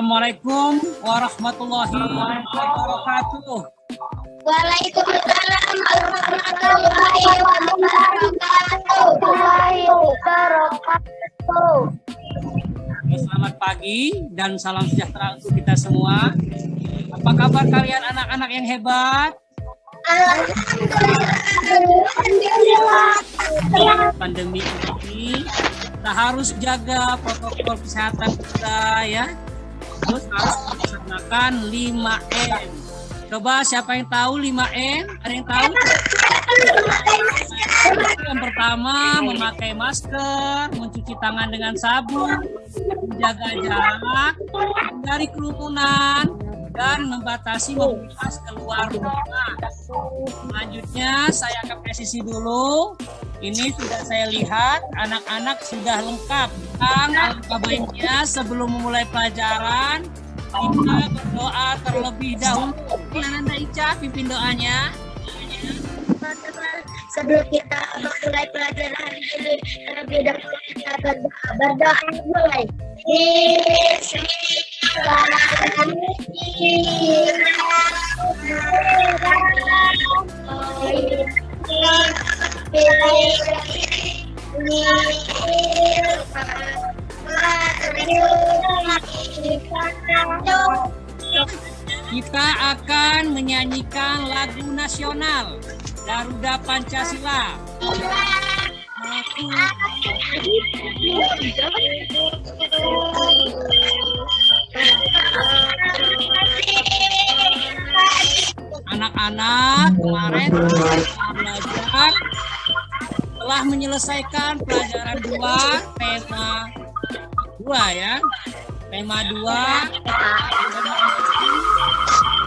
Assalamualaikum warahmatullahi wabarakatuh. Waalaikumsalam warahmatullahi wabarakatuh. Selamat pagi dan salam sejahtera untuk kita semua. Apa kabar kalian anak-anak yang hebat? Pandemi ini kita harus jaga protokol kesehatan kita ya. Terus harus melaksanakan 5M. Coba siapa yang tahu 5M? Ada yang tahu? Yang pertama, memakai masker, mencuci tangan dengan sabun, menjaga jarak, menghindari kerumunan, dan membatasi mobilitas keluar rumah. Selanjutnya saya akan presisi dulu. Ini sudah saya lihat anak-anak sudah lengkap. Alangkah baiknya sebelum memulai pelajaran kita berdoa terlebih dahulu. Nanda Ica pimpin doanya. Sebelum kita memulai pelajaran hari ini, terlebih dahulu kita berdoa mulai. Kita akan menyanyikan lagu nasional Garuda Pancasila. Anak-anak kemarin belajar telah menyelesaikan pelajaran 2 tema 2 ya. Tema 2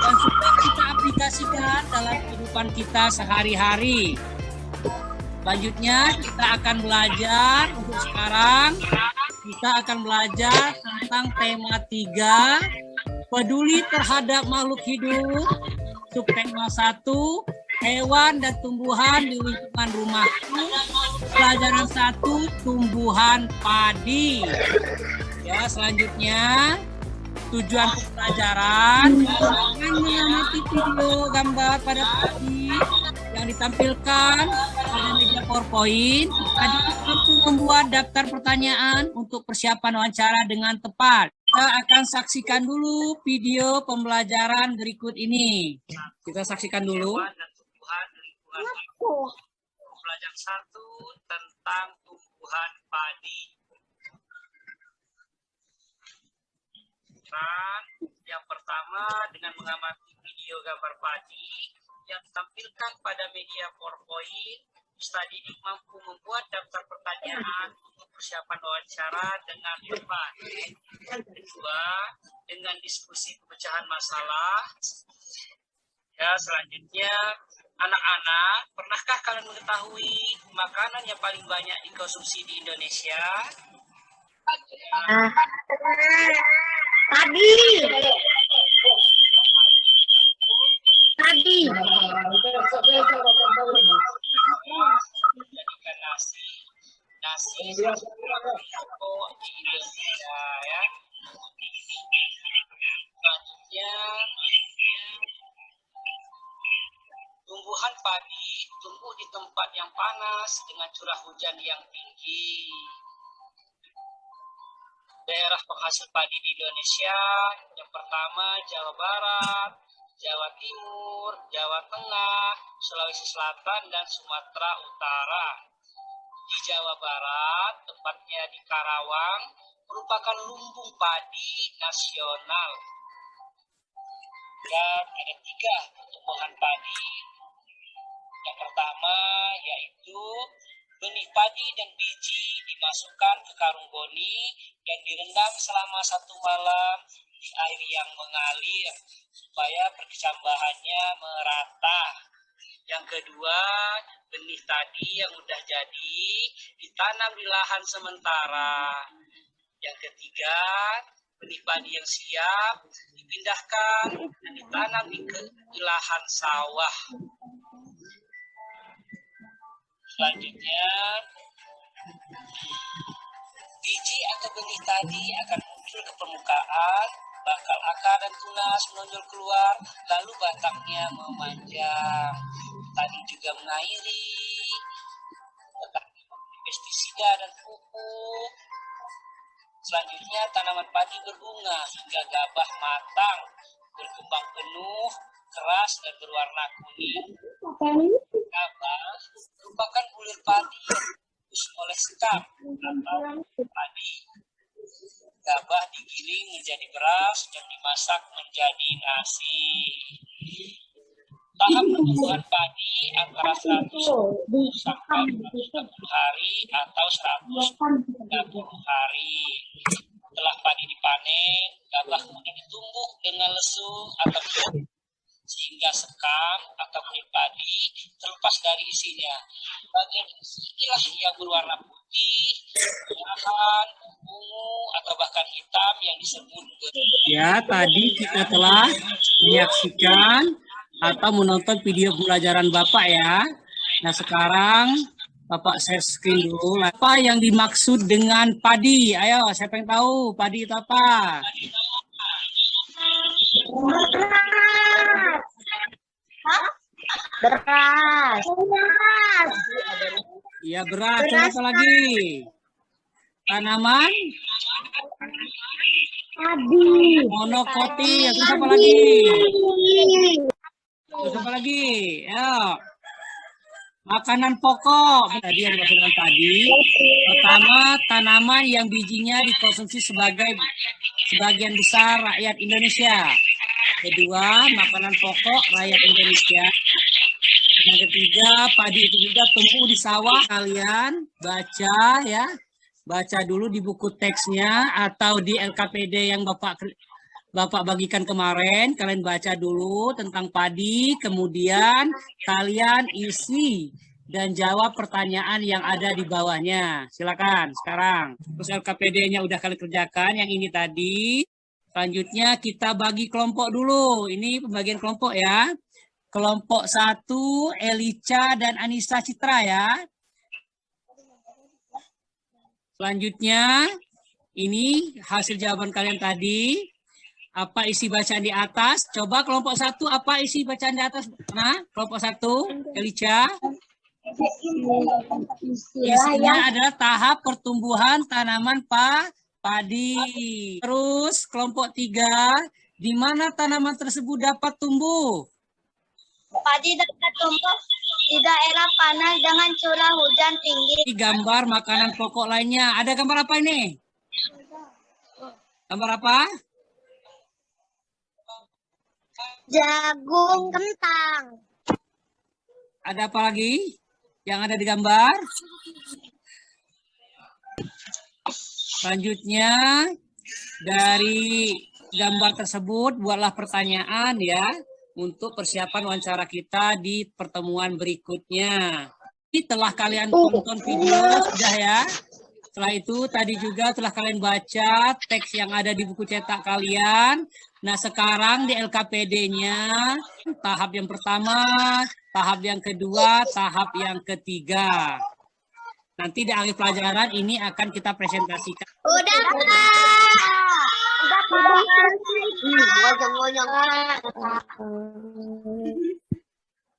dan sudah kita aplikasikan dalam kehidupan kita sehari-hari. Selanjutnya kita akan belajar untuk sekarang kita akan belajar tentang tema 3 peduli terhadap makhluk hidup. Subtema 1 hewan dan tumbuhan di lingkungan rumah. Pelajaran 1 tumbuhan padi. Ya, selanjutnya tujuan pelajaran dengan mengamati video gambar pada tadi yang ditampilkan pada media PowerPoint. Tadi mampu membuat daftar pertanyaan untuk persiapan wawancara dengan tepat. Kita akan saksikan dulu video pembelajaran berikut ini. Kita saksikan dulu. Pelajaran 1 tentang tumbuhan padi. Yang pertama dengan mengamati video gambar padi yang ditampilkan pada media PowerPoint, Ustaz Didik mampu membuat daftar pertanyaan untuk persiapan wawancara dengan tepat. Kedua, dengan diskusi pemecahan masalah. Ya, selanjutnya anak-anak, pernahkah kalian mengetahui makanan yang paling banyak dikonsumsi di Indonesia? Padi. Nasi di Indonesia ya. Selanjutnya tumbuhan padi tumbuh di tempat yang panas dengan curah hujan yang tinggi. Daerah penghasil padi di Indonesia yang pertama Jawa Barat, Jawa Timur, Jawa Tengah, Sulawesi Selatan, dan Sumatera Utara. Di Jawa Barat, tepatnya di Karawang, merupakan lumbung padi nasional. Dan ada 3 tumbuhan padi. Yang pertama yaitu benih padi dan biji dimasukkan ke karung goni dan direndam selama 1 malam di air yang mengalir supaya perkecambahannya merata. Yang kedua, benih tadi yang udah jadi ditanam di lahan sementara. Yang ketiga, benih padi yang siap dipindahkan dan ditanam di lahan sawah. Selanjutnya, biji atau benih tadi akan muncul ke permukaan bakal akar dan tunas menonjol keluar, lalu batangnya memanjang. Tadi juga mengairi, pestisida dan pupuk. Selanjutnya tanaman padi berbunga hingga gabah matang, berkembang penuh, keras dan berwarna kuning. Gabah merupakan bulir padi yang dibungkus oleh sekam atau padi. Gabah digiling menjadi beras dan dimasak menjadi nasi. Tahap pertumbuhan padi antara 100 sampai 160 hari atau 130 hari. Setelah padi dipanen, gabah kemudian ditumbuh dengan lesu atau sehingga sekam atau kulit padi terlepas dari isinya. Bagian isi inilah yang berwarna putih, kemerahan, ungu atau bahkan hitam yang disebut Ya, tadi kita telah menyaksikan atau menonton video pembelajaran Bapak ya. Nah, sekarang Bapak share screen dulu. Apa yang dimaksud dengan padi? Ayo, siapa yang tahu padi itu apa? Beras. Ya, beras. Terus apa lagi? Tanaman Padi. monokotil. Terus apa lagi? Terus apa lagi? Ya. Makanan pokok. Tadi yang dimaksud dengan padi. Pertama, tanaman yang bijinya dikonsumsi sebagian besar rakyat Indonesia. Kedua, makanan pokok rakyat Indonesia. Yang ketiga, padi itu juga tumbuh di sawah. Kalian baca ya. Baca dulu di buku teksnya atau di LKPD yang Bapak bagikan kemarin. Kalian baca dulu tentang padi, kemudian kalian isi dan jawab pertanyaan yang ada di bawahnya. Silakan sekarang. Terus LKPD-nya udah kalian kerjakan yang ini tadi. Selanjutnya kita bagi kelompok dulu. Ini pembagian kelompok ya. Kelompok 1 Elica dan Anissa Citra ya. Selanjutnya ini hasil jawaban kalian tadi. Apa isi bacaan di atas? Coba kelompok 1 apa isi bacaan di atas? Nah, kelompok 1 Elica. Isinya adalah tahap pertumbuhan tanaman padi. Terus kelompok 3, di mana tanaman tersebut dapat tumbuh? Padi dapat tumbuh di daerah panas dengan curah hujan tinggi. Ini gambar makanan pokok lainnya. Ada gambar apa ini? Gambar apa? Jagung, kentang. Ada apa lagi yang ada di gambar? Selanjutnya, dari gambar tersebut buatlah pertanyaan ya untuk persiapan wawancara kita di pertemuan berikutnya. Ini telah kalian tonton video sudah ya. Setelah itu tadi juga telah kalian baca teks yang ada di buku cetak kalian. Nah, sekarang di LKPD-nya tahap yang pertama, tahap yang kedua, tahap yang ketiga. Nanti di akhir pelajaran ini akan kita presentasikan. Udah,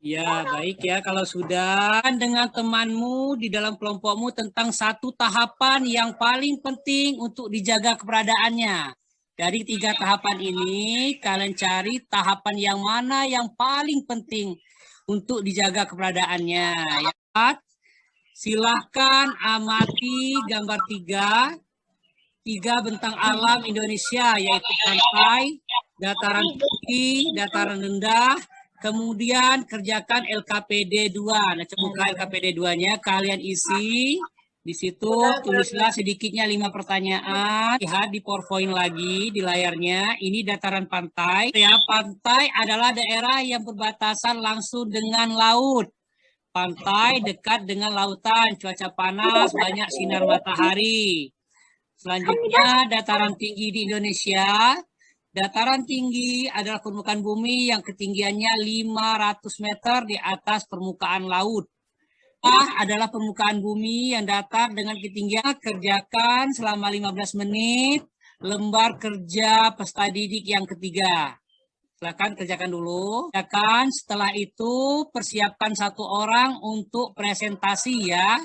Ya, baik ya. Kalau sudah dengan temanmu di dalam kelompokmu tentang satu tahapan yang paling penting untuk dijaga keberadaannya. Dari 3 tahapan ini, kalian cari tahapan yang mana yang paling penting untuk dijaga keberadaannya. Ya. Silahkan amati gambar 3. 3 bentang alam Indonesia, yaitu pantai, dataran tinggi, dataran rendah. Kemudian kerjakan LKPD 2. Nah, buka LKPD 2-nya, kalian isi. Di situ tulislah sedikitnya 5 pertanyaan. Lihat di PowerPoint lagi di layarnya. Ini dataran pantai. Ya, pantai adalah daerah yang berbatasan langsung dengan laut. Pantai dekat dengan lautan, cuaca panas, banyak sinar matahari. Selanjutnya, dataran tinggi di Indonesia. Dataran tinggi adalah permukaan bumi yang ketinggiannya 500 meter di atas permukaan laut. Adalah permukaan bumi yang datar dengan ketinggian. Kerjakan selama 15 menit. lembar kerja peserta didik yang ketiga. Silakan kerjakan dulu. Kerjakan, setelah itu persiapkan 1 orang untuk presentasi ya.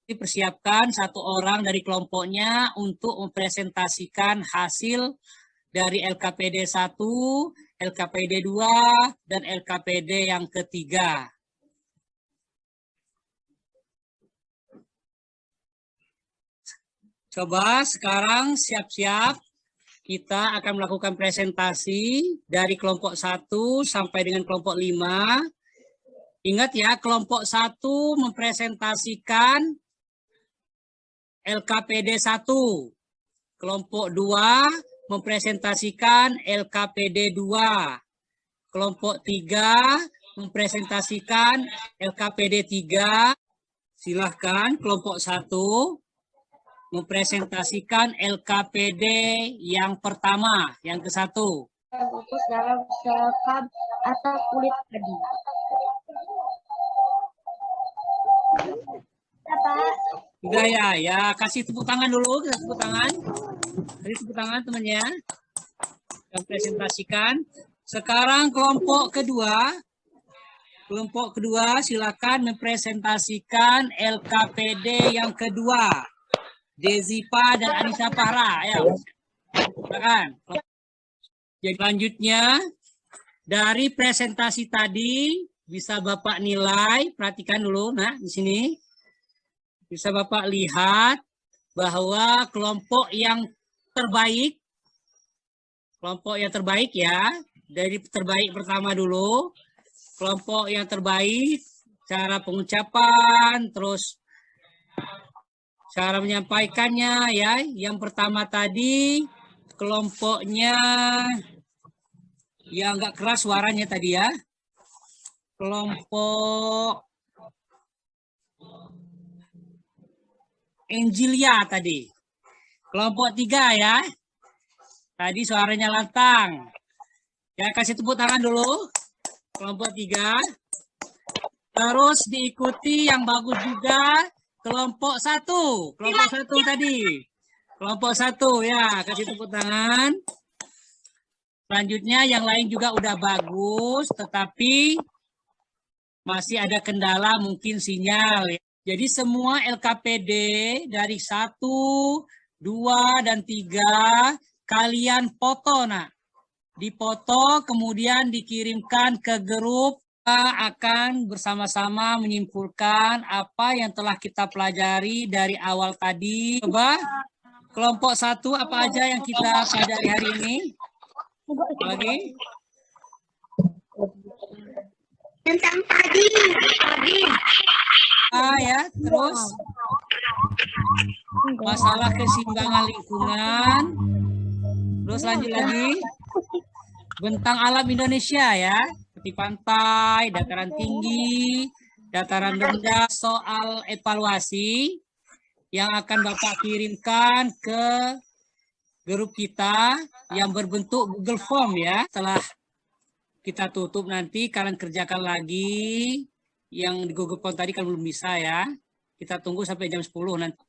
Persiapkan 1 orang dari kelompoknya untuk mempresentasikan hasil dari LKPD 1, LKPD 2, dan LKPD yang ketiga. Coba sekarang siap-siap. Kita akan melakukan presentasi dari kelompok 1 sampai dengan kelompok 5. Ingat ya, kelompok 1 mempresentasikan LKPD 1. Kelompok 2 mempresentasikan LKPD 2. Kelompok 3 mempresentasikan LKPD 3. Silahkan kelompok 1 mempresentasikan LKPD yang pertama, yang ke-1. Putus dalam sekam atau kulit tadi. Udah ya, kasih tepuk tangan dulu, kasih tepuk tangan. Kasih tepuk tangan temannya. Yang presentasikan. Sekarang kelompok kedua. Kelompok kedua silakan mempresentasikan LKPD yang kedua. Dezipa dan Anissa Fahra, ayo. Silakan. Jadi selanjutnya dari presentasi tadi bisa Bapak nilai, perhatikan dulu. Nah, di sini bisa Bapak lihat bahwa kelompok yang terbaik ya, dari terbaik pertama dulu. Kelompok yang terbaik, cara pengucapan, terus cara menyampaikannya ya. Yang pertama tadi kelompoknya yang enggak keras suaranya tadi ya. Kelompok Angelia tadi. Kelompok 3 ya. Tadi suaranya lantang. Ya, kasih tepuk tangan dulu. Kelompok 3. Terus diikuti yang bagus juga. Kelompok 1. Kelompok 1 tadi. Kelompok 1 ya, kasih tepuk tangan. Selanjutnya yang lain juga udah bagus, tetapi masih ada kendala mungkin sinyal. Jadi semua LKPD dari 1, 2, dan 3 kalian foto. Nah, dipoto kemudian dikirimkan ke grup. Kita akan bersama-sama menyimpulkan apa yang telah kita pelajari dari awal tadi. Coba kelompok 1 apa aja yang kita pelajari hari ini? Lagi? Tentang tadi. Ya, terus masalah keseimbangan lingkungan. Terus lanjut lagi. Bentang alam Indonesia ya. Seperti pantai, dataran tinggi, dataran rendah, soal evaluasi yang akan Bapak kirimkan ke grup kita yang berbentuk Google Form ya. Setelah kita tutup nanti kalian kerjakan lagi yang di Google Form tadi kan belum bisa ya. Kita tunggu sampai jam 10 nanti.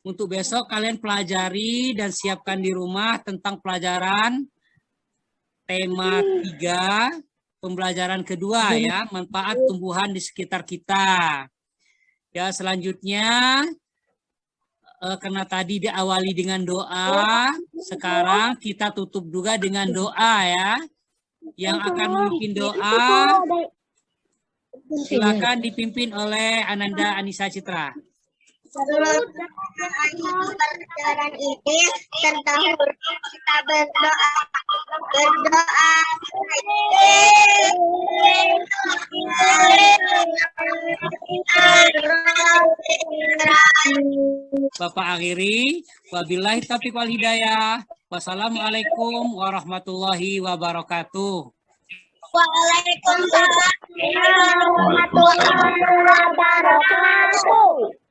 Untuk besok kalian pelajari dan siapkan di rumah tentang pelajaran tema 3. Pembelajaran kedua ya, manfaat tumbuhan di sekitar kita. Ya, selanjutnya karena tadi diawali dengan doa, sekarang kita tutup juga dengan doa ya. Yang akan memimpin doa silakan dipimpin oleh Ananda Anissa Citra. Pelajaran ini tentang kita berdoa. Bapak akhiri, wabillahi taufiq wal hidayah. Wassalamualaikum warahmatullahi wabarakatuh. Waalaikumsalam warahmatullahi wabarakatuh.